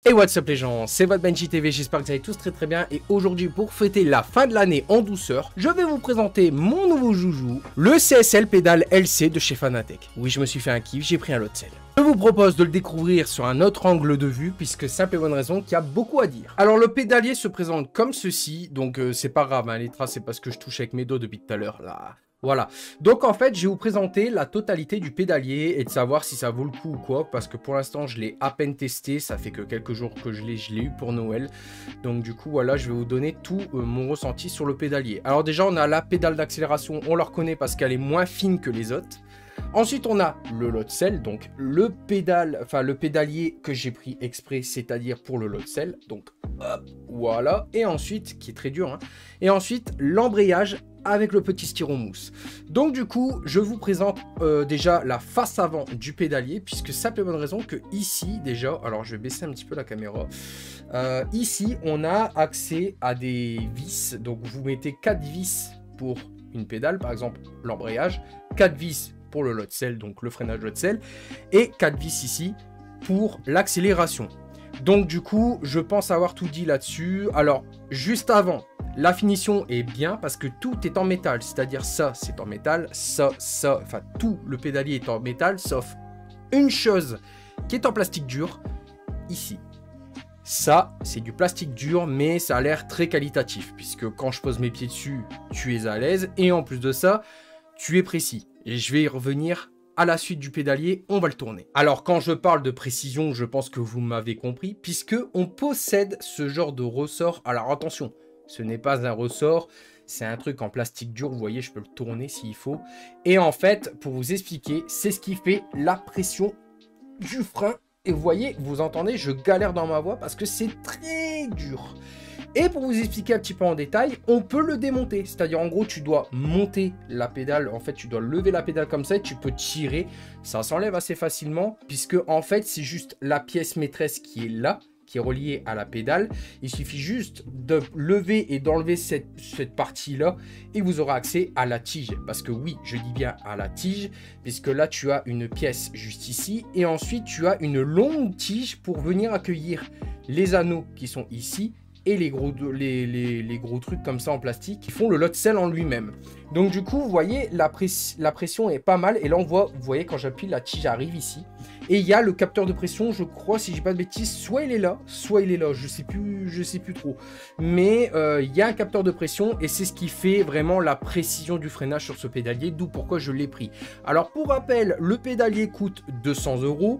Hey, what's up les gens, c'est votre Benji TV, j'espère que vous allez tous très bien. Et aujourd'hui, pour fêter la fin de l'année en douceur, je vais vous présenter mon nouveau joujou, le CSL Pédale LC de chez Fanatec. Oui, je me suis fait un kiff, j'ai pris un lot de sel. Je vous propose de le découvrir sur un autre angle de vue, puisque simple et bonne raison qu'il y a beaucoup à dire. Alors le pédalier se présente comme ceci, donc c'est pas grave, hein, les traces c'est parce que je touche avec mes dos depuis tout à l'heure là. Voilà, donc en fait je vais vous présenter la totalité du pédalier et de savoir si ça vaut le coup ou quoi, parce que pour l'instant je l'ai à peine testé, ça fait que quelques jours que je l'ai eu pour Noël, donc du coup voilà, je vais vous donner tout mon ressenti sur le pédalier. Alors déjà on a la pédale d'accélération, on la reconnaît parce qu'elle est moins fine que les autres. Ensuite on a le lot de sel, donc le pédalier que j'ai pris exprès, c'est-à-dire pour le lot de sel, donc hop, voilà, et ensuite, qui est très dur, hein, et ensuite l'embrayage avec le petit styromousse. Donc du coup, je vous présente déjà la face avant du pédalier, puisque simple et bonne raison que ici déjà, alors je vais baisser un petit peu la caméra, ici on a accès à des vis, donc vous mettez 4 vis pour une pédale, par exemple l'embrayage, 4 vis pour le lot de sel, donc le freinage lot de sel, et 4 vis ici pour l'accélération. Donc du coup, je pense avoir tout dit là-dessus. Alors, juste avant, la finition est bien parce que tout est en métal, c'est-à-dire ça, c'est en métal, ça, enfin tout le pédalier est en métal, sauf une chose qui est en plastique dur, ici. Ça, c'est du plastique dur, mais ça a l'air très qualitatif, puisque quand je pose mes pieds dessus, tu es à l'aise, et en plus de ça, tu es précis. Et je vais y revenir à la suite du pédalier, on va le tourner. Alors quand je parle de précision, je pense que vous m'avez compris, puisque on possède ce genre de ressort. Alors attention, ce n'est pas un ressort, c'est un truc en plastique dur, vous voyez, je peux le tourner s'il faut. Et en fait, pour vous expliquer, c'est ce qui fait la pression du frein. Et vous voyez, vous entendez, je galère dans ma voix parce que c'est très dur. Et pour vous expliquer un petit peu en détail, on peut le démonter. C'est-à-dire, en gros, tu dois monter la pédale. En fait, tu dois lever la pédale comme ça et tu peux tirer. Ça s'enlève assez facilement puisque, en fait, c'est juste la pièce maîtresse qui est là, qui est reliée à la pédale. Il suffit juste de lever et d'enlever cette partie-là et vous aurez accès à la tige. Parce que oui, je dis bien à la tige, puisque là, tu as une pièce juste ici. Et ensuite, tu as une longue tige pour venir accueillir les anneaux qui sont ici et les gros trucs comme ça en plastique qui font le lot de sel en lui-même. Donc du coup, vous voyez, la pression est pas mal. Et là, on voit, vous voyez, quand j'appuie, la tige arrive ici. Et il y a le capteur de pression, je crois, si j'ai pas de bêtises, soit il est là, je sais plus trop. Mais il y a un capteur de pression et c'est ce qui fait vraiment la précision du freinage sur ce pédalier, d'où pourquoi je l'ai pris. Alors pour rappel, le pédalier coûte 200 €,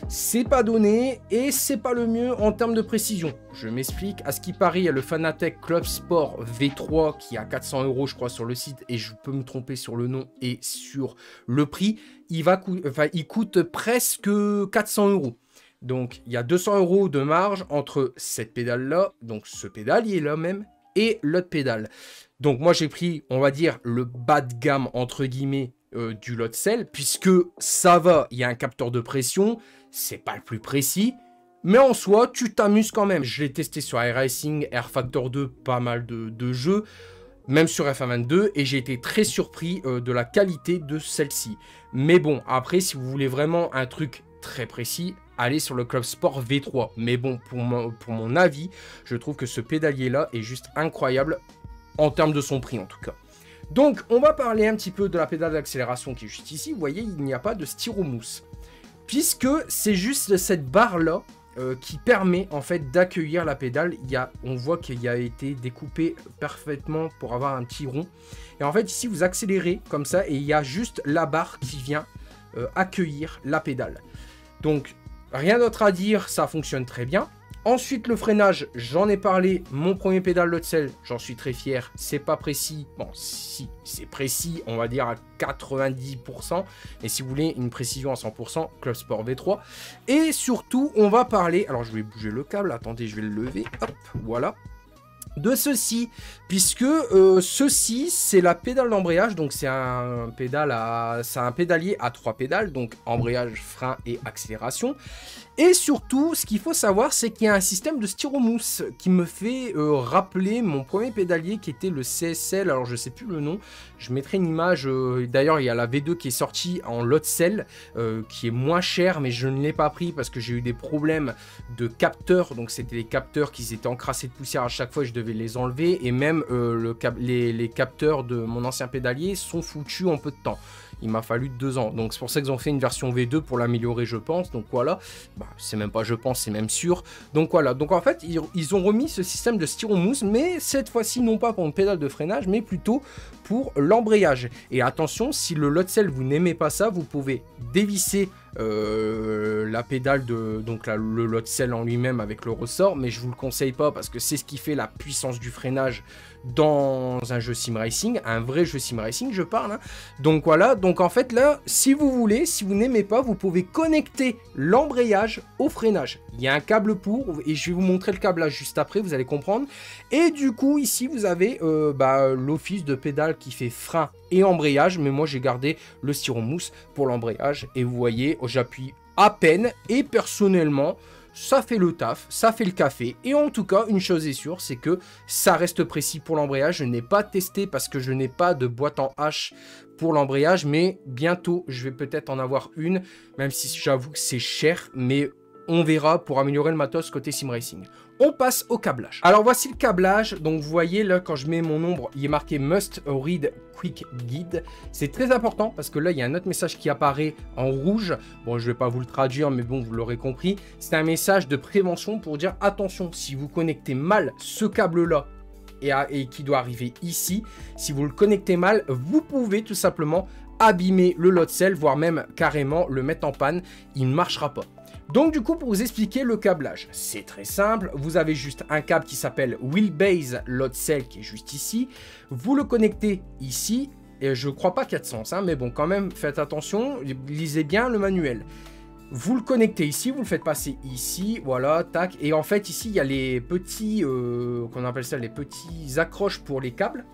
c'est pas donné et c'est pas le mieux en termes de précision. Je m'explique, à ce qui paraît, il y a le Fanatec Club Sport V3 qui a 400 € je crois sur le site et je peux me tromper sur le nom et sur le prix. Il coûte presque 400 €. Donc, il y a 200 € de marge entre cette pédale-là, donc ce pédalier-là même, et l'autre pédale. Donc, moi, j'ai pris, on va dire, le bas de gamme, entre guillemets, du lot de sel, puisque ça va, il y a un capteur de pression, c'est pas le plus précis, mais en soi, tu t'amuses quand même. Je l'ai testé sur iRacing, Air Factor 2, pas mal de jeux, même sur F1 et j'ai été très surpris de la qualité de celle-ci. Mais bon, après, si vous voulez vraiment un truc très précis, allez sur le Club Sport V3. Mais bon, pour mon avis, je trouve que ce pédalier-là est juste incroyable, en termes de son prix en tout cas. Donc, on va parler un petit peu de la pédale d'accélération qui est juste ici. Vous voyez, il n'y a pas de styromousse, puisque c'est juste cette barre-là, qui permet en fait d'accueillir la pédale. On voit qu'il a été découpé parfaitement pour avoir un petit rond. Et en fait ici vous accélérez comme ça et il y a juste la barre qui vient accueillir la pédale. Donc rien d'autre à dire, ça fonctionne très bien. Ensuite le freinage, j'en ai parlé, mon premier pédale lot de sel, j'en suis très fier, c'est pas précis, bon si c'est précis on va dire à 90%, et si vous voulez une précision à 100%, Club Sport V3, et surtout on va parler, alors je vais bouger le câble, attendez je vais le lever, hop, voilà, de ceci, puisque ceci c'est la pédale d'embrayage, donc c'est un pédalier à 3 pédales, donc embrayage, frein et accélération. Et surtout, ce qu'il faut savoir, c'est qu'il y a un système de styromousse qui me fait rappeler mon premier pédalier qui était le CSL. Alors, je sais plus le nom. Je mettrai une image. D'ailleurs, il y a la V2 qui est sortie en lot cell, qui est moins cher, mais je ne l'ai pas pris parce que j'ai eu des problèmes de capteurs. Donc, c'était les capteurs qui étaient encrassés de poussière à chaque fois. Je devais les enlever. Et même les capteurs de mon ancien pédalier sont foutus en peu de temps. Il m'a fallu 2 ans. Donc, c'est pour ça qu'ils ont fait une version V2 pour l'améliorer, je pense. Donc, voilà. Bah, c'est même pas je pense, c'est même sûr. Donc, voilà. Donc, en fait, ils ont remis ce système de styromousse, mais cette fois-ci, non pas pour une pédale de freinage, mais plutôt pour l'embrayage. Et attention, si le lot cell, vous n'aimez pas ça, vous pouvez dévisser la pédale de le lot cell en lui-même avec le ressort, mais je vous le conseille pas parce que c'est ce qui fait la puissance du freinage dans un jeu sim racing, un vrai jeu sim racing je parle, hein. Donc voilà, donc en fait là, si vous voulez, si vous n'aimez pas, vous pouvez connecter l'embrayage au freinage. Il y a un câble pour, et je vais vous montrer le câblage juste après, vous allez comprendre. Et du coup ici vous avez l'office de pédale qui fait frein et embrayage, mais moi j'ai gardé le styromousse pour l'embrayage, et vous voyez, j'appuie à peine, et personnellement, ça fait le taf, ça fait le café, et en tout cas, une chose est sûre, c'est que ça reste précis pour l'embrayage. Je n'ai pas testé parce que je n'ai pas de boîte en H pour l'embrayage, mais bientôt, je vais peut-être en avoir une, même si j'avoue que c'est cher, mais on verra pour améliorer le matos côté sim racing. On passe au câblage. Alors voici le câblage. Donc vous voyez là, quand je mets mon nombre, il est marqué Must Read Quick Guide. C'est très important parce que là, il y a un autre message qui apparaît en rouge. Bon, je ne vais pas vous le traduire, mais bon, vous l'aurez compris. C'est un message de prévention pour dire attention, si vous connectez mal ce câble-là et qui doit arriver ici, si vous le connectez mal, vous pouvez tout simplement abîmer le lot cell, voire même carrément le mettre en panne. Il ne marchera pas. Donc du coup, pour vous expliquer le câblage, c'est très simple. Vous avez juste un câble qui s'appelle Wheelbase Lot Cell qui est juste ici. Vous le connectez ici. Et je ne crois pas qu'il y a de sens, hein, mais bon, quand même, faites attention. Lisez bien le manuel. Vous le connectez ici, vous le faites passer ici, voilà, tac. Et en fait, ici, il y a les petits, qu'on appelle ça, les petits accroches pour les câbles.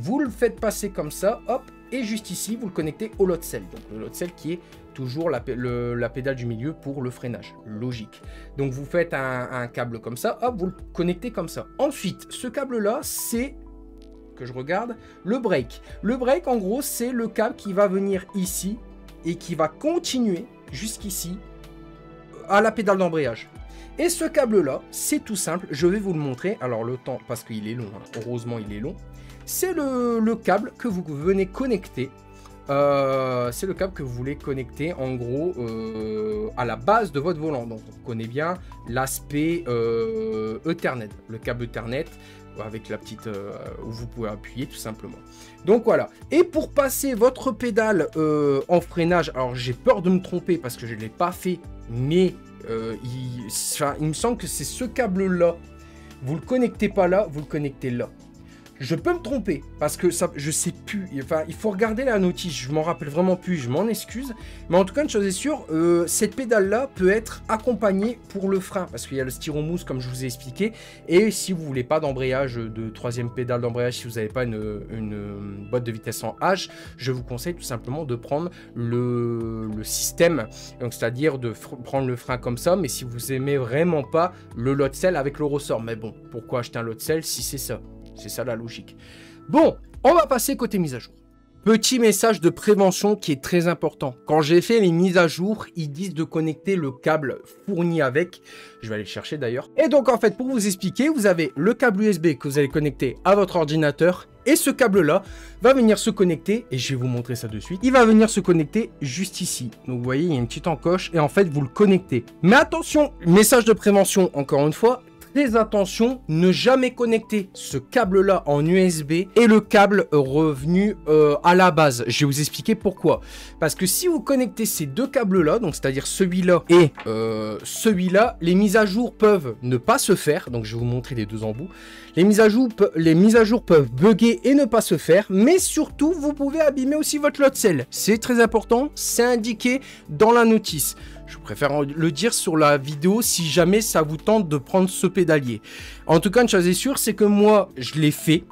Vous le faites passer comme ça, hop. Et juste ici, vous le connectez au lot cell. Donc le lot cell qui est toujours la pédale du milieu pour le freinage. Logique. Donc vous faites un câble comme ça, hop, vous le connectez comme ça. Ensuite, ce câble-là, c'est, que je regarde, le break. Le break, en gros, c'est le câble qui va venir ici et qui va continuer jusqu'ici à la pédale d'embrayage. Et ce câble-là, c'est tout simple. Je vais vous le montrer. Alors le temps, parce qu'il est long, hein. Heureusement, il est long. C'est le câble que vous venez connecter. C'est le câble que vous voulez connecter en gros à la base de votre volant. Donc on connaît bien l'aspect Ethernet, le câble Ethernet avec la petite où vous pouvez appuyer tout simplement. Donc voilà. Et pour passer votre pédale en freinage, alors j'ai peur de me tromper parce que je ne l'ai pas fait, mais il me semble que c'est ce câble là. Vous le connectez pas là, vous le connectez là. Je peux me tromper, parce que ça, je sais plus, enfin, il faut regarder la notice, je m'en rappelle vraiment plus, je m'en excuse, mais en tout cas, une chose est sûre, cette pédale-là peut être accompagnée pour le frein, parce qu'il y a le styromousse, comme je vous ai expliqué, et si vous voulez pas d'embrayage, de troisième pédale d'embrayage, si vous n'avez pas une boîte de vitesse en H, je vous conseille tout simplement de prendre le système, donc c'est-à-dire de prendre le frein comme ça, mais si vous aimez vraiment pas le lot cell avec le ressort, mais bon, pourquoi acheter un lot cell si c'est ça? C'est ça la logique. Bon, on va passer côté mise à jour. Petit message de prévention qui est très important. Quand j'ai fait les mises à jour, ils disent de connecter le câble fourni avec. Je vais aller le chercher d'ailleurs. Et donc en fait, pour vous expliquer, vous avez le câble USB que vous allez connecter à votre ordinateur. Et ce câble-là va venir se connecter, et je vais vous montrer ça de suite. Il va venir se connecter juste ici. Donc vous voyez, il y a une petite encoche, et en fait, vous le connectez. Mais attention, message de prévention, encore une fois. Très attention, ne jamais connecter ce câble-là en USB et le câble revenu à la base. Je vais vous expliquer pourquoi. Parce que si vous connectez ces deux câbles-là, donc c'est-à-dire celui-là et celui-là, les mises à jour peuvent ne pas se faire. Donc je vais vous montrer les deux embouts. Les mises à jour peuvent bugger et ne pas se faire, mais surtout, vous pouvez abîmer aussi votre lot cell. C'est très important, c'est indiqué dans la notice. Je préfère le dire sur la vidéo si jamais ça vous tente de prendre ce pédalier. En tout cas, une chose est sûre, c'est que moi, je l'ai fait.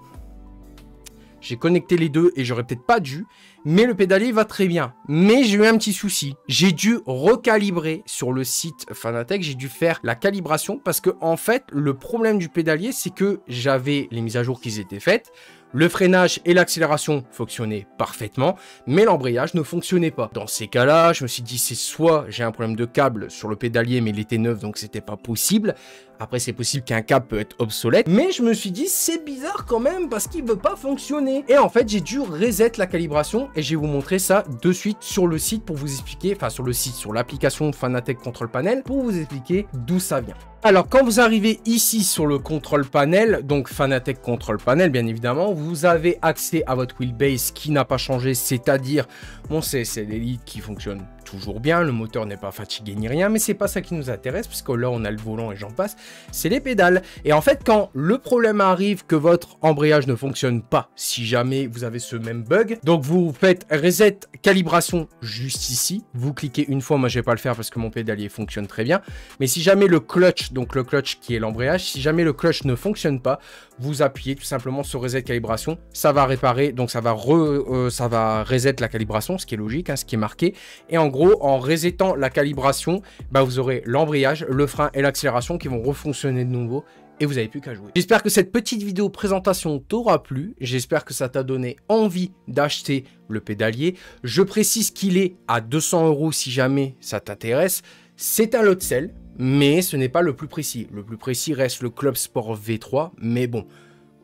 J'ai connecté les deux et j'aurais peut-être pas dû. Mais le pédalier va très bien. Mais j'ai eu un petit souci. J'ai dû recalibrer sur le site Fanatec. J'ai dû faire la calibration parce que en fait, le problème du pédalier, c'est que j'avais les mises à jour qui étaient faites. Le freinage et l'accélération fonctionnaient parfaitement, mais l'embrayage ne fonctionnait pas. Dans ces cas-là, je me suis dit, c'est soit j'ai un problème de câble sur le pédalier, mais il était neuf, donc c'était pas possible. Après, c'est possible qu'un câble peut être obsolète. Mais je me suis dit, c'est bizarre quand même, parce qu'il veut pas fonctionner. Et en fait, j'ai dû reset la calibration, et je vais vous montrer ça de suite sur le site pour vous expliquer, enfin sur le site, sur l'application Fanatec Control Panel, pour vous expliquer d'où ça vient. Alors, quand vous arrivez ici sur le Control Panel, donc Fanatec Control Panel, bien évidemment, vous avez accès à votre wheelbase qui n'a pas changé, c'est-à-dire mon CSL Elite qui fonctionne toujours bien, le moteur n'est pas fatigué ni rien, mais c'est pas ça qui nous intéresse, puisque là on a le volant et j'en passe, c'est les pédales. Et en fait, quand le problème arrive que votre embrayage ne fonctionne pas, si jamais vous avez ce même bug, donc vous faites reset calibration juste ici, vous cliquez une fois, moi je vais pas le faire parce que mon pédalier fonctionne très bien, mais si jamais le clutch, donc le clutch qui est l'embrayage, si jamais le clutch ne fonctionne pas, vous appuyez tout simplement sur reset calibration, ça va réparer, donc ça va reset la calibration, ce qui est logique, hein, ce qui est marqué, et en gros, en resetant la calibration, bah, vous aurez l'embrayage, le frein et l'accélération qui vont refonctionner de nouveau et vous n'avez plus qu'à jouer. J'espère que cette petite vidéo présentation t'aura plu. J'espère que ça t'a donné envie d'acheter le pédalier. Je précise qu'il est à 200 € si jamais ça t'intéresse. C'est un lot de sel, mais ce n'est pas le plus précis. Le plus précis reste le Club Sport V3, mais bon,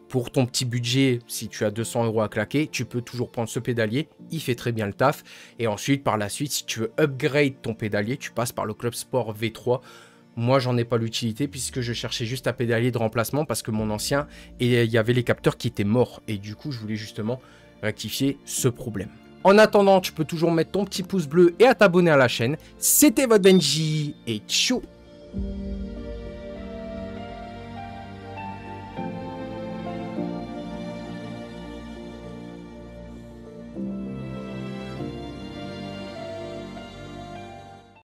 pour ton petit budget, si tu as 200 € à claquer, tu peux toujours prendre ce pédalier. Il fait très bien le taf. Et ensuite, par la suite, si tu veux upgrade ton pédalier, tu passes par le Club Sport V3. Moi, j'en ai pas l'utilité puisque je cherchais juste un pédalier de remplacement parce que mon ancien, et il y avait les capteurs qui étaient morts. Et du coup, je voulais justement rectifier ce problème. En attendant, tu peux toujours mettre ton petit pouce bleu et à t'abonner à la chaîne. C'était votre Benji et ciao!